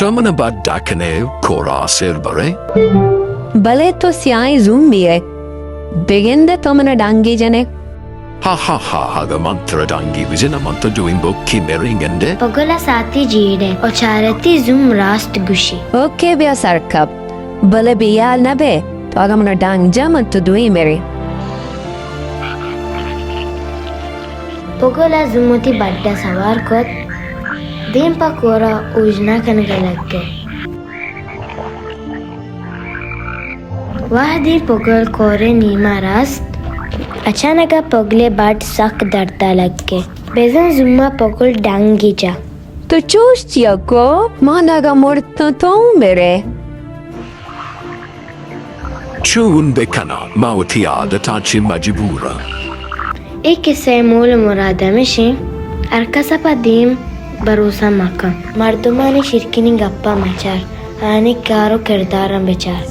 Tamana bad dakane kora silbare. Bale to siyai zumbiye. Beginde tomana dangi jane. Ha the mantra dangi vizina mantra doing book kimeringende. Pergola साथी जीड़े और चारती जुम Rust गुशी Okay bia sarkap. Bale biyal na be. To agamana dang jaman to dui meri. पगोला जुमोती बड्डा सवार कोत दिन पा कोरा उजना कनगे लग गए वह दी पगल कोरे नीमा रास्त अचानक पगले बाट सक दर्दा लग गए बेजन जुम्मा पगल डांगी जा To chustia ko managa morto to mere. Chun bekana mawtiada tachi majibura. एक किस्से मूल मुरादा मिशी अरकसा पदीम भरोसा मक्का मर्दुमानी शिरकिनी गप्पा मचार आने कारो किरदारम बेचार